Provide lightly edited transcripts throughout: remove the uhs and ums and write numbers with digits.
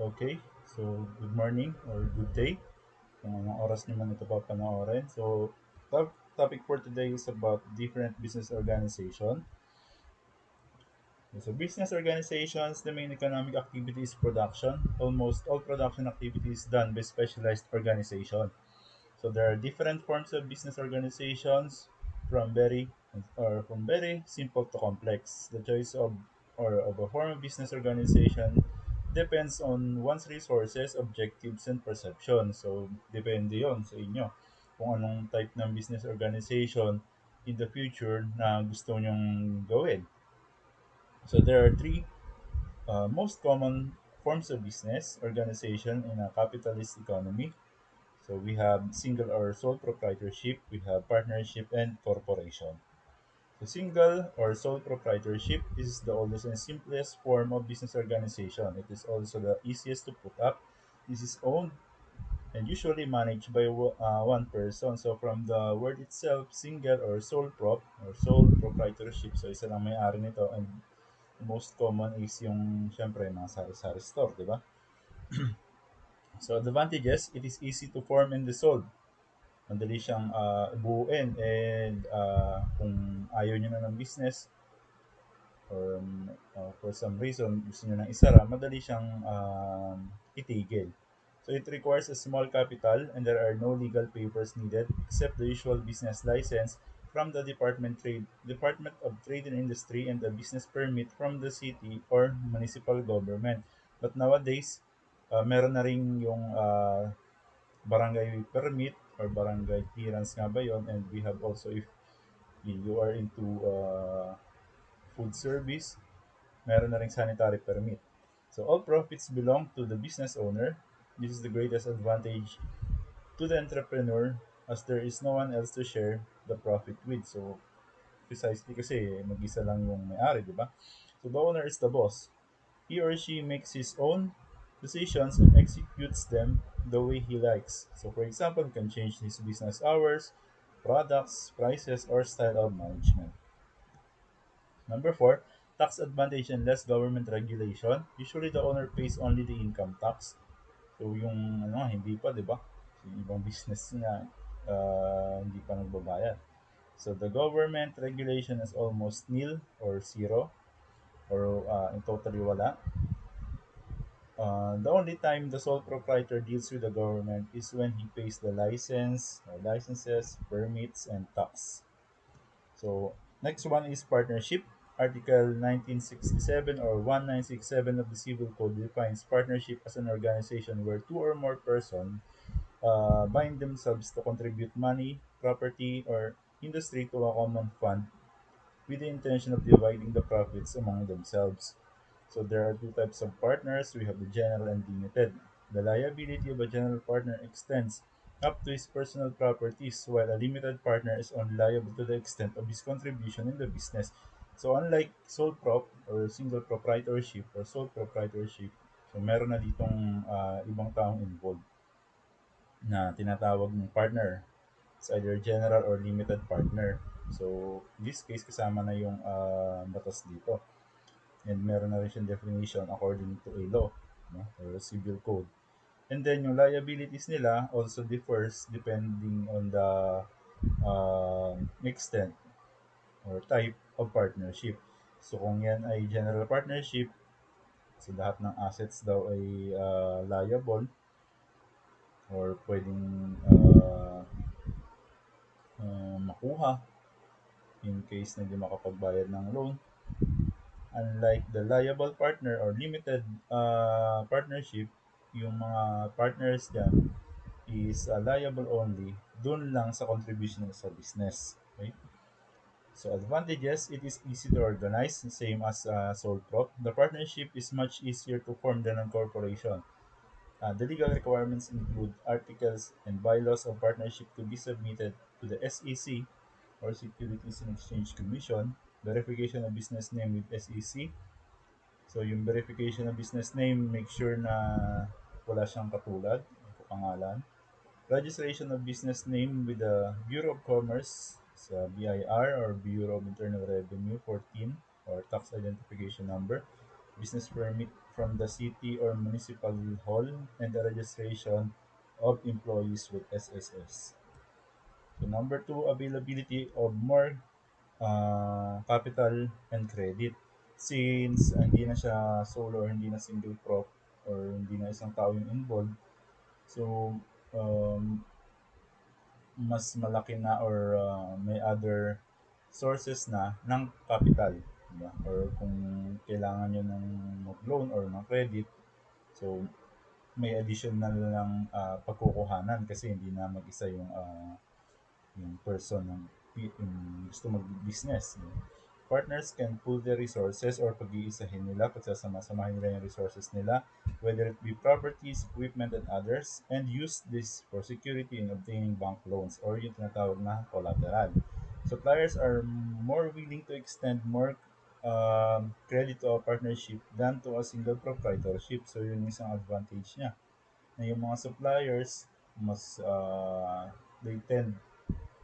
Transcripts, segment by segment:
Okay, so good morning or good day kung anong oras nyo man ito papanoorin. So, topic for today is about different business organization. So, business organizations, the main economic activity is production. Almost all production activity is done by specialized organization. So there are different forms of business organizations from very simple to complex. The choice of a form of business organization depends on one's resources, objectives, and perception. So depende yon sa inyo kung anong type ng business organization in the future na gusto nyong gawin. So there are three most common forms of business organization in a capitalist economy. So we have single or sole proprietorship, we have partnership, and corporation. So single or sole proprietorship is the oldest and simplest form of business organization. It is also the easiest to put up. This is owned and usually managed by one person. So from the word itself, single or sole prop or sole proprietorship. So isa lang may-ari nito, and most common is yung syempre mga sari-sari store, di ba? So advantages, it is easy to form and dissolve. Madali siyang buuin, and kung ayaw nyo na ng business or for some reason gusto nyo nang isara, madali siyang itigil. So it requires a small capital and there are no legal papers needed except the usual business license from the Department of Trade and Industry and the business permit from the city or municipal government. But nowadays, meron na rin yung barangay permit or barangay clearance nga ba yun, and we have also, if you are into food service, meron na ring sanitary permit. So all profits belong to the business owner. This is the greatest advantage to the entrepreneur as there is no one else to share the profit with. So precisely kasi mag-isa lang yung may-ari, di ba? So the owner is the boss. He or she makes his own decisions and executes them the way he likes. So, for example, he can change his business hours, products, prices, or style of management. Number four, tax advantage and less government regulation. Usually, the owner pays only the income tax. So, yung ano, hindi pa, di ba? Yung ibang business na hindi pa nagbabayad. So, the government regulation is almost nil or zero or in totally wala. The only time the sole proprietor deals with the government is when he pays the licenses, permits, and tax. So next one is partnership. Article 1967 or 1967 of the Civil Code defines partnership as an organization where two or more persons bind themselves to contribute money, property, or industry to a common fund with the intention of dividing the profits among themselves. So there are two types of partners. We have the general and limited. The liability of a general partner extends up to his personal properties, while a limited partner is only liable to the extent of his contribution in the business. So unlike sole prop or single proprietorship or sole proprietorship, so meron na ditong ibang taong involved na tinatawag ng partner. It's either general or limited partner. So, in this case, kasama na yung batas dito. And meron na rin siyang definition according to a law, no? Or a civil code. And then, yung liabilities nila also differs depending on the extent or type of partnership. So, kung yan ay general partnership, so lahat ng assets daw ay liable or pwedeng makuha in case na hindi makapagbayad ng loan. Unlike the liable partner or limited partnership, yung mga partners dyan is liable only dun lang sa contribution sa business. Okay? So advantages, it is easy to organize, same as sole prop. The partnership is much easier to form than a corporation. The legal requirements include articles and bylaws of partnership to be submitted to the SEC or Securities and Exchange Commission, verification of business name with SEC. So yung verification of business name, make sure na wala siyang katulad, pangalan. Registration of business name with the Bureau of Commerce sa BIR or Bureau of Internal Revenue 14 or tax identification number. Business permit from the city or municipal hall and the registration of employees with SSS. So number two, availability of more capital and credit. Since hindi na siya solo or hindi na single prop or hindi na isang tao yung involved, so um, mas malaki na or may other sources na ng capital. Diba? Or kung kailangan nyo ng mag-loan or ng credit, so may additional lang pagkukuhanan kasi hindi na mag-isa yung person yung gusto mag-business. Partners can pool their resources or pag-iisahin nila, pagsasama-samahin nila yung resources nila, whether it be properties, equipment, and others, and use this for security in obtaining bank loans or yung tinatawag na collateral. Suppliers are more willing to extend more credit to a partnership than to a single proprietorship. So yun yung isang advantage niya. Na yung mga suppliers, mas they tend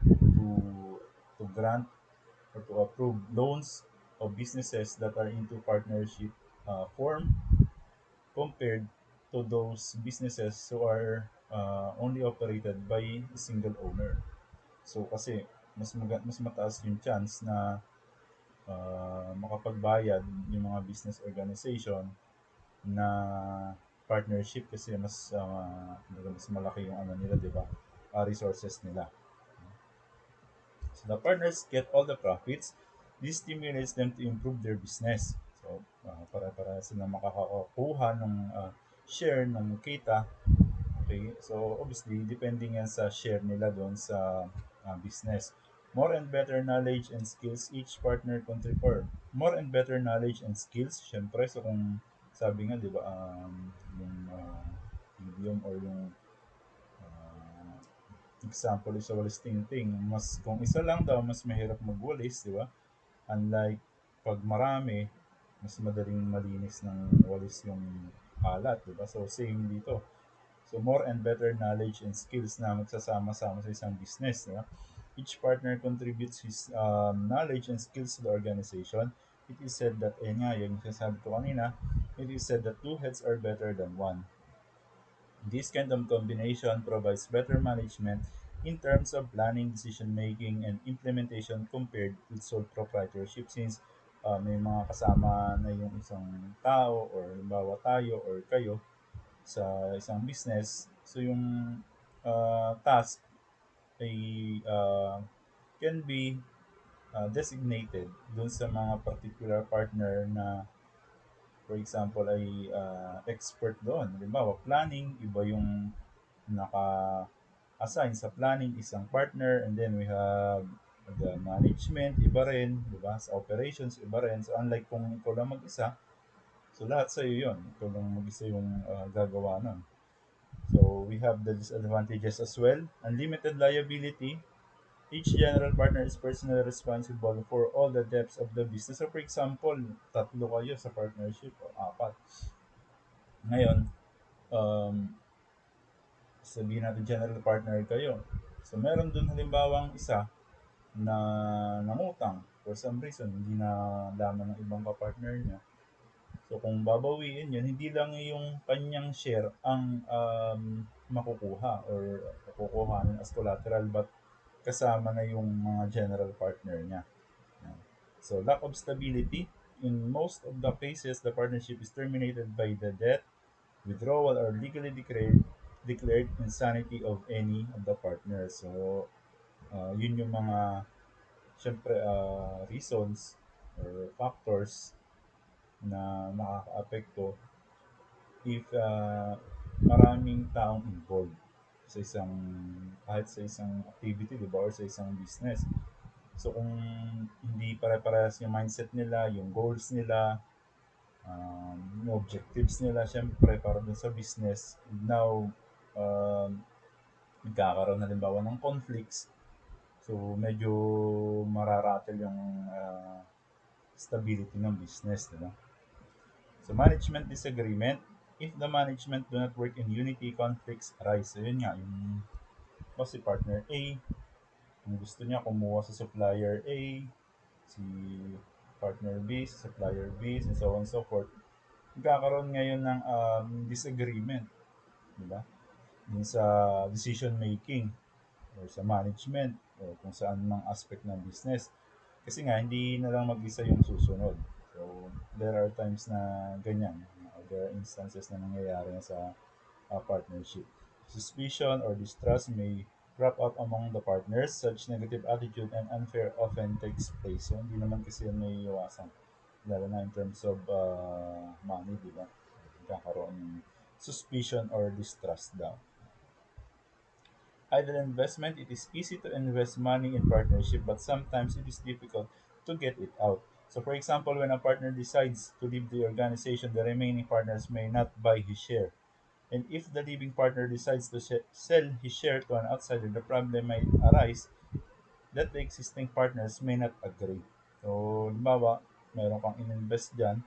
to grant or to approve loans of businesses that are into partnership form compared to those businesses who are only operated by a single owner. So kasi mas mataas yung chance na makapagbayad yung mga business organization na partnership kasi mas malaki yung ano nila, 'di ba? Resources nila. So the partners get all the profits. This stimulates them to improve their business. So para sila makakakuha ng share ng kita. Okay? So obviously, depending yan sa share nila doon sa business. More and better knowledge and skills each partner contribute or more and better knowledge and skills. Syempre, so kung sabi nga, di ba, yung idiom or yung uh, example is sa walis tingting. Mas kung isa lang daw mas mahirap magwalis, di ba? Unlike pag marami, mas madaling malinis ng walis yung kalat, di ba? So same dito. So more and better knowledge and skills na magsasama-sama sa isang business, di ba? Each partner contributes his knowledge and skills to the organization. It is said that, nga, yung sinasabi ko kanina, it is said that two heads are better than one. This kind of combination provides better management in terms of planning, decision making, and implementation compared with sole proprietorship since may mga kasama na yung isang tao or halimbawa tayo or kayo sa isang business. So yung task ay can be designated dun sa mga particular partner na for example ay expert doon. Halimbawa, planning, iba yung naka-assign sa planning isang partner and then we have the management, iba rin, di ba? Sa operations, iba rin. So unlike kung ikaw lang mag-isa, so lahat sa'yo yun. Ikaw lang mag-isa yung gagawa nun. So we have the disadvantages as well. Unlimited liability. Each general partner is personally responsible for all the debts of the business. So for example, tatlo kayo sa partnership o apat. Ngayon, um, sabihin natin general partner kayo. So meron dun halimbawang isa na nangutang for some reason, hindi na laman ng ibang kapartner niya. So kung babawiin yun, hindi lang yung kanyang share ang makukuha or kukuhanin as collateral but kasama na yung mga general partner niya. So lack of stability. In most of the cases, the partnership is terminated by the death, withdrawal, or legally declared insanity of any of the partners. So yun yung mga syempre reasons or factors na nakakaapekto if maraming taong involved sa isang kahit sa isang activity, di ba, or sa isang business. So kung hindi pare-parehas yung mindset nila, yung goals nila, yung objectives nila, syempre para dun sa business, now nagkakaroon halimbawa ng conflicts. So medyo mararatel yung stability ng business, di ba? So management disagreement. If the management do not work in unity, conflicts arise. So yun nga, yung si partner A, kung gusto niya kumuha sa supplier A, si partner B, si supplier B, and so on and so forth. nagkakaroon ngayon ng disagreement, di ba? Dun sa decision making or sa management o kung saan mang aspect ng business. Kasi nga, hindi na lang mag-isa yung susunod. So, there are times na ganyan. There are instances na nangyayari na sa partnership. Suspicion or distrust may crop up among the partners. Such negative attitude and unfair often takes place. So, hindi naman kasi yan may iwasan. Lalo na in terms of money, di ba? Kakaroon ng suspicion or distrust daw. Idle investment, it is easy to invest money in partnership, but sometimes it is difficult to get it out. So, for example, when a partner decides to leave the organization, the remaining partners may not buy his share. And if the leaving partner decides to sell his share to an outsider, the problem might arise that the existing partners may not agree. So, halimbawa, meron kang ininvest dyan.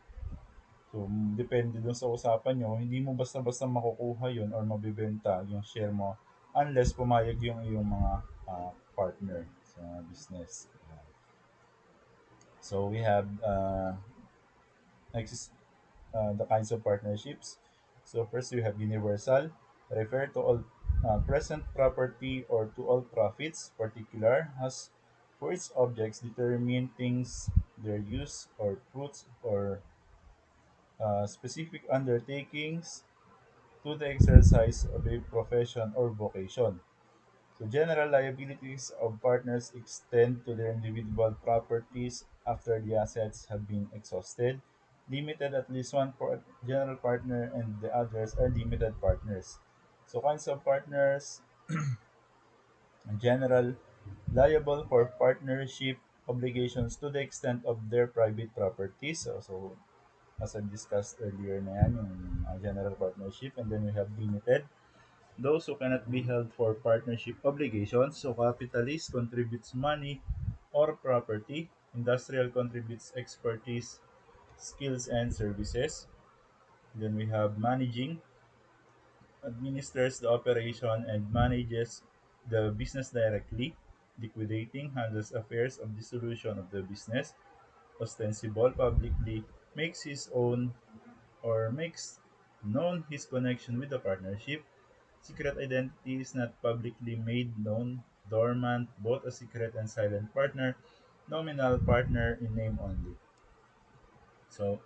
So, depende dun sa usapan nyo, hindi mo basta-basta makukuha yun or mabibenta yung share mo unless pumayag yung iyong mga partner sa business. So, we have next the kinds of partnerships. So first we have universal, refer to all present property or to all profits. Particular has for its objects determine things, their use or fruits or specific undertakings to the exercise of a profession or vocation. So general liabilities of partners extend to their individual properties after the assets have been exhausted. Limited, at least one general partner and the others are limited partners. So kinds of partners: general, liable for partnership obligations to the extent of their private properties. So as I discussed earlier na yan, yung general partnership. And then we have limited, those who cannot be held for partnership obligations. So capitalist contributes money or property. Industrial contributes expertise, skills, and services. Then we have managing, administers the operation and manages the business directly. Liquidating, handles affairs of dissolution of the business. Ostensible, publicly makes his own or makes known his connection with the partnership. Secret identity is not publicly made known. Dormant, both a secret and silent partner. Nominal partner in name only. So,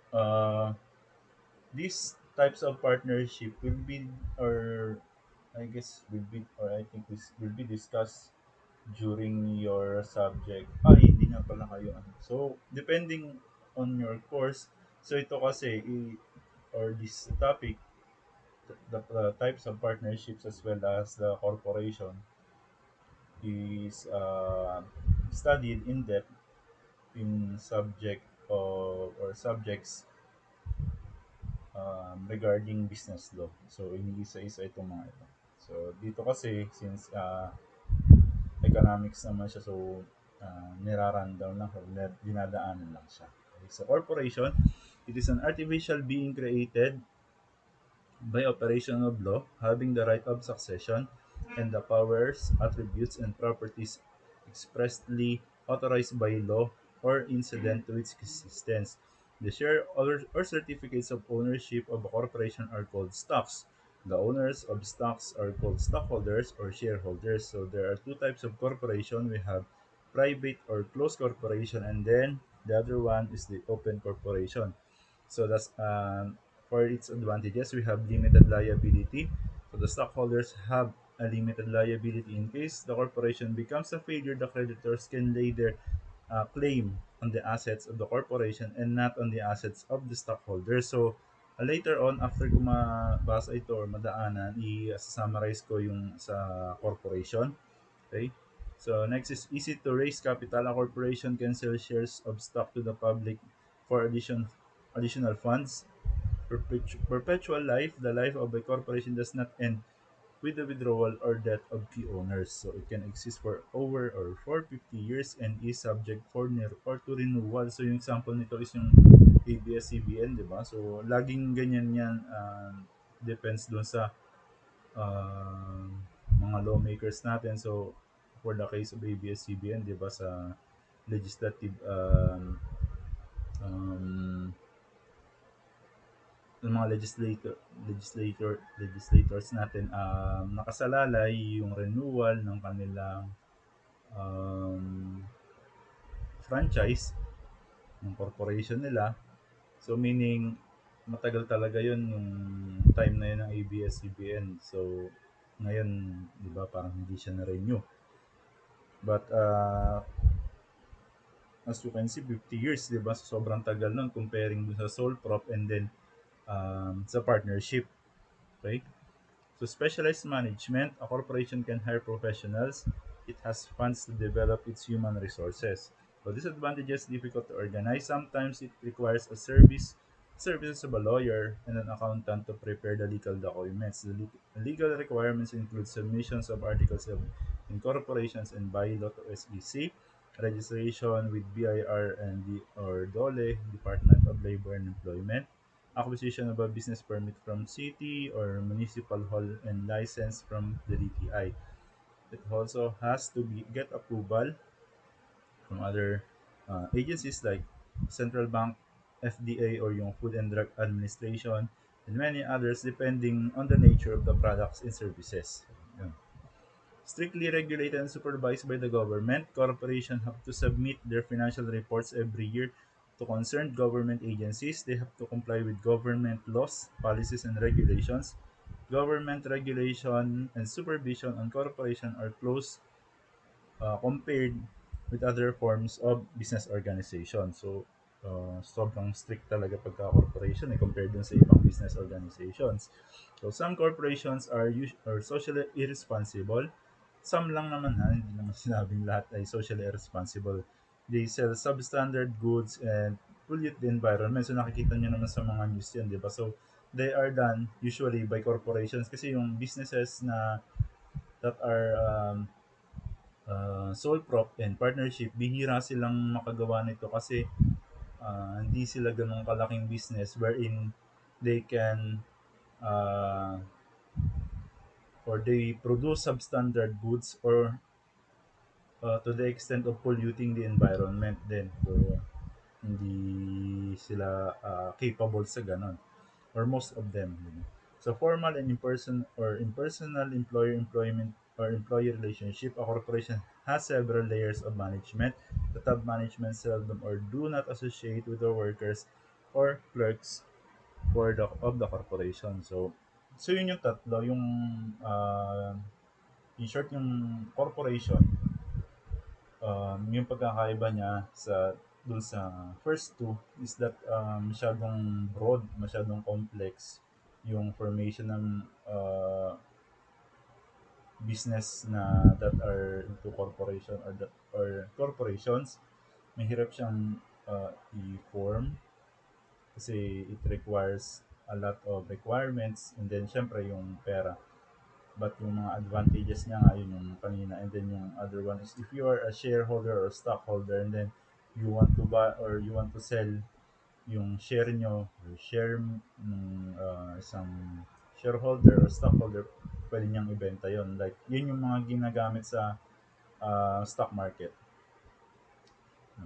these types of partnership will be, or I guess will be, or I think this will be discussed during your subject. Hindi nga pala kayo. So, depending on your course, so ito kasi, or this topic, the types of partnerships as well as the corporation is studied in depth in subject of or subjects regarding business law. So iniisa-isa itong mga ito. So dito kasi since economics naman siya, so nirarundown lang or dinadaanan lang siya. Okay. So corporation, it is an artificial being created by operation of law, having the right of succession and the powers, attributes, and properties expressly authorized by law or incident to its existence. The share or certificates of ownership of a corporation are called stocks. The owners of stocks are called stockholders or shareholders. So there are two types of corporation. We have private or closed corporation, and then the other one is the open corporation. So that's for its advantages, we have limited liability. So the stockholders have a limited liability. In case the corporation becomes a failure, the creditors can lay their claim on the assets of the corporation and not on the assets of the stockholders. So later on, after ko mabasa ito or madaanan, i-summarize ko yung sa corporation. Okay? So next is easy to raise capital. A corporation can sell shares of stock to the public for additional funds. Perpetual life, the life of a corporation does not end with the withdrawal or death of key owners. So it can exist for over or for 50 years and is subject for or to renewal. So yung example nito is yung ABS-CBN, di ba? So laging ganyan yan, depends doon sa mga lawmakers natin. So for the case of ABS-CBN, di ba, sa legislative um, ng mga legislators natin, nakasalalay yung renewal ng kanilang um, franchise ng corporation nila. So meaning matagal talaga 'yun yung time na 'yun ng ABS-CBN. So ngayon, 'di ba, parang hindi siya na-renew. But as you can see, 50 years, 'di ba? So, sobrang tagal nun comparing dun sa sole prop and then sa partnership, okay? So specialized management, a corporation can hire professionals. It has funds to develop its human resources. So disadvantages, difficult to organize. Sometimes it requires services of a lawyer and an accountant to prepare the legal documents. The legal requirements include submissions of articles of incorporations and bylaw to SEC, registration with BIR and or DOLE, Department of Labor and Employment, acquisition of a business permit from city or municipal hall, and license from the DTI. It also has to get approval from other agencies like Central Bank, FDA, or yung Food and Drug Administration, and many others depending on the nature of the products and services. Yun. Strictly regulated and supervised by the government, corporations have to submit their financial reports every year to concerned government agencies. They have to comply with government laws, policies, and regulations. Government regulation and supervision on corporation are close compared with other forms of business organization. So, sobrang strict talaga pagka corporation compared dun sa ibang business organizations. So, some corporations are socially irresponsible. Some lang naman, ha, hindi naman sinabing lahat ay socially irresponsible. They sell substandard goods and pollute the environment. So, nakikita nyo naman sa mga news yan, di ba? So, they are done usually by corporations kasi yung businesses that are sole prop and partnership, bihira silang makagawa nito kasi hindi sila ganun kalaking business wherein they can uh, or they produce substandard goods or to the extent of polluting the environment din. So, hindi sila capable sa ganun, or most of them. So formal and impersonal employer employment or employee relationship, a corporation has several layers of management. The top management seldom or do not associate with the workers or clerks of the corporation. So yun yung tatlo, in short, yung corporation, yung pagkakaiba niya dun sa first two is that masyadong broad, masyadong complex yung formation ng business that are into corporation or corporations. Mahirap siyang i-form kasi it requires a lot of requirements, and then syempre yung pera. But yung mga advantages niya nga, yun yung kanina. And then yung other one is if you are a shareholder or stockholder and then you want to buy or you want to sell yung share nyo or share ng isang shareholder or stockholder, pwede niyang ibenta yon. Like, yun yung mga ginagamit sa stock market.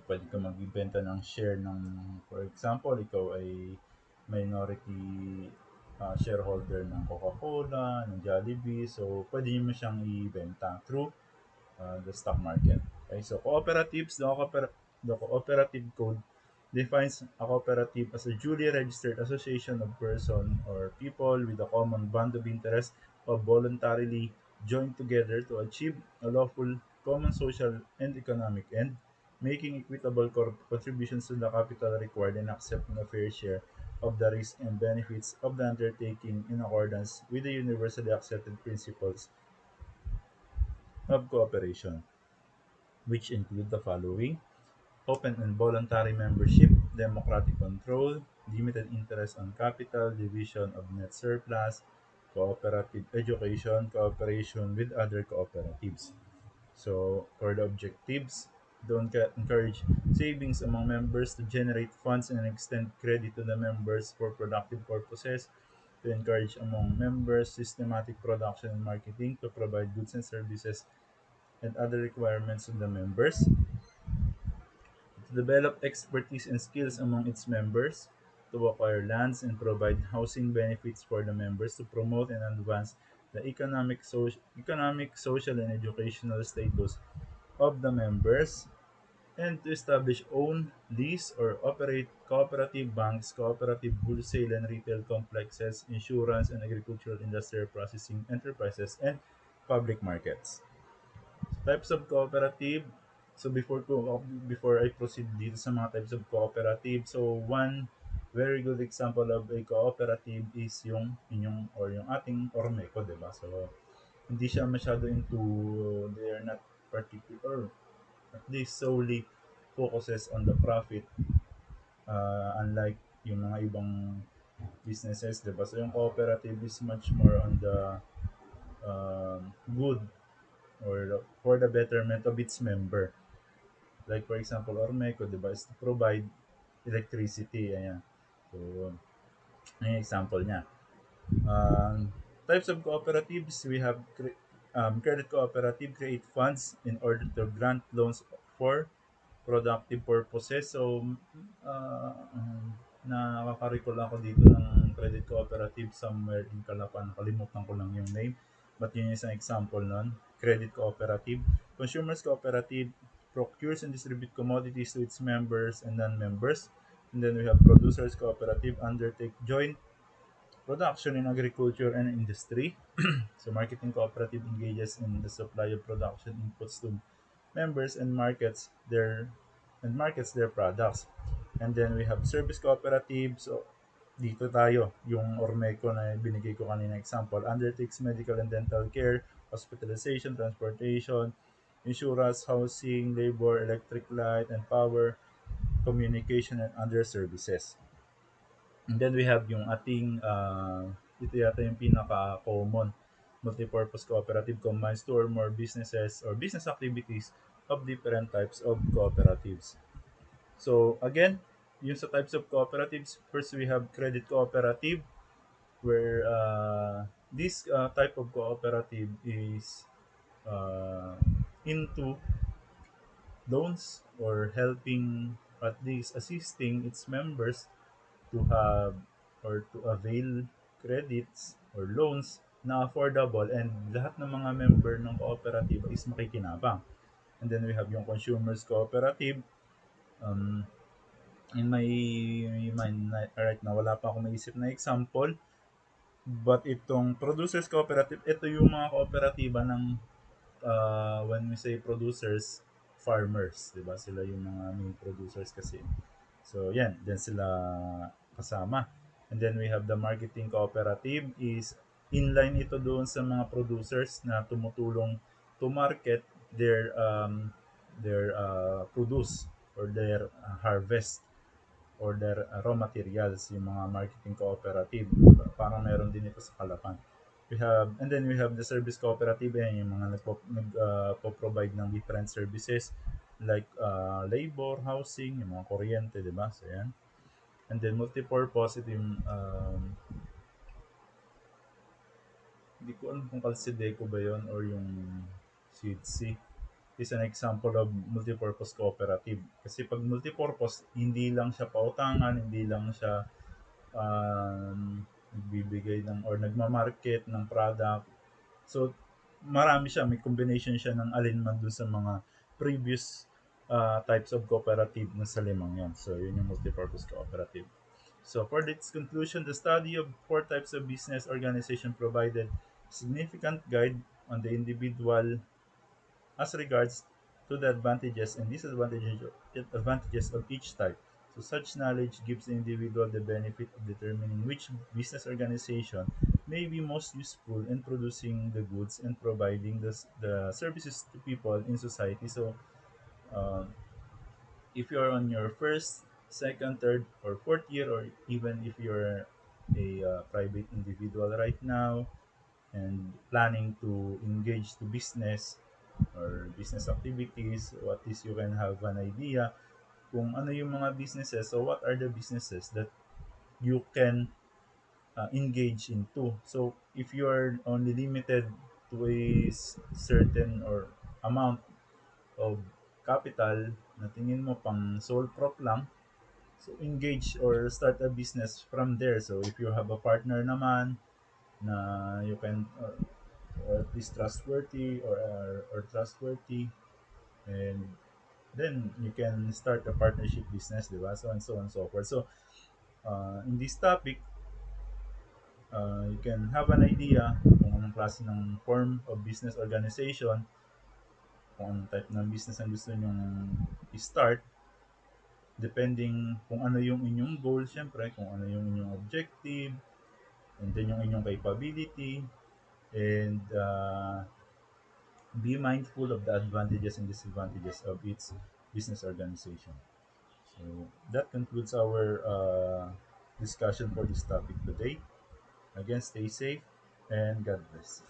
Pwede ka magbibenta ng share ng, for example, ikaw ay minority shareholder ng Coca-Cola, ng Jollibee. So, pwede mo siyang ibenta through the stock market. Okay, so cooperatives, the cooperative code defines a cooperative as a duly registered association of persons or people with a common bond of interest of voluntarily joined together to achieve a lawful common social and economic end, making equitable contributions to the capital required and accepting a fair share of the risks and benefits of the undertaking in accordance with the universally accepted principles of cooperation, which include the following: open and voluntary membership, democratic control, limited interest on capital, division of net surplus, cooperative education, cooperation with other cooperatives. So, for the objectives, don't encourage savings among members, to generate funds and extend credit to the members for productive purposes, to encourage among members systematic production and marketing, to provide goods and services and other requirements of the members, to develop expertise and skills among its members, to acquire lands and provide housing benefits for the members to promote and advance the economic, social, and educational status of the members, and to establish own, lease, or operate cooperative banks, cooperative wholesale and retail complexes, insurance and agricultural industrial processing enterprises, and public markets. Types of cooperative. So before I proceed dito sa mga types of cooperative, so one very good example of a cooperative is yung inyong or yung ating Ormeco, 'di ba? So hindi siya masyado into, they are not particular, at least solely focuses on the profit, unlike yung mga ibang businesses, 'di ba? So yung cooperative is much more on the good or for the betterment of its member. Like for example, Ormeco, 'di ba, is to provide electricity, ayan. So, yung example niya. Types of cooperatives, we have credit cooperative create funds in order to grant loans for productive purposes. So, nakaka-recall ako dito ng credit cooperative somewhere in Calapan. Nakalimutan ko lang yung name. But yun yung isang example nun. Credit cooperative. Consumers cooperative procures and distribute commodities to its members and non-members. And then we have producers cooperative undertake joint production in agriculture and industry. So marketing cooperative engages in the supply of production inputs to members and markets their products. And then we have service cooperative. So dito tayo, yung Ormeco na binigay ko kanina example, undertakes medical and dental care, hospitalization, transportation, insurance, housing, labor, electric light and power, communication, and other services. And then we have yung ating, ito yata yung pinaka-common, multipurpose cooperative combines two or more businesses or business activities of different types of cooperatives. So again, yung sa types of cooperatives, first we have credit cooperative, where this type of cooperative is uh, into loans or helping, at least assisting its members to have or to avail credits or loans na affordable, and lahat ng mga member ng cooperative is makikinabang. And then we have yung consumers cooperative. In my mind right now, wala pa akong maisip na example. But itong producers cooperative, ito yung mga kooperatiba ng, when we say producers, farmers, 'di ba? Sila yung mga main producers kasi. So, yan, dyan sila kasama. And then we have the marketing cooperative is inline ito doon sa mga producers na tumutulong to market their produce or their harvest or their raw materials, yung mga marketing cooperative. Parang meron din ito sa Kalapan. And then we have the service cooperative, yan yung mga nagpo-provide ng different services like labor, housing, yung mga kuryente, di ba? So yan. And then multipurpose, ito yung hindi ko alam kung Calcedeco ba yon or yung Sweetsy, is an example of multipurpose cooperative. Kasi pag multipurpose, hindi lang siya pautangan, hindi lang siya nagbibigay ng or nagmamarket ng product. So, marami siya, may combination siya ng alin man dun sa mga previous types of cooperative na sa limang yan. So, yun yung multipurpose cooperative. So, for its conclusion, the study of four types of business organization provided significant guide on the individual as regards to the advantages and disadvantages of each type. So such knowledge gives the individual the benefit of determining which business organization may be most useful in producing the goods and providing the services to people in society. So um, if you're on your first, second, third, or fourth year, or even if you're a private individual right now and planning to engage to business or business activities, so at least you can have an idea kung ano yung mga businesses, so what are the businesses that you can engage into. So if you are only limited to a certain or amount of capital na tingin mo pang sole prop lang, So engage or start a business from there. So if you have a partner naman na you can or at least trustworthy or trustworthy, and then you can start a partnership business, di ba? So and so on and so forth. So in this topic, you can have an idea kung anong klase ng form of business organization, kung anong type ng business ang gusto nyong i-start, depending kung ano yung inyong goal, syempre, kung ano yung inyong objective, and then yung inyong capability, and be mindful of the advantages and disadvantages of its business organization. So that concludes our discussion for this topic today. Again, stay safe and God bless.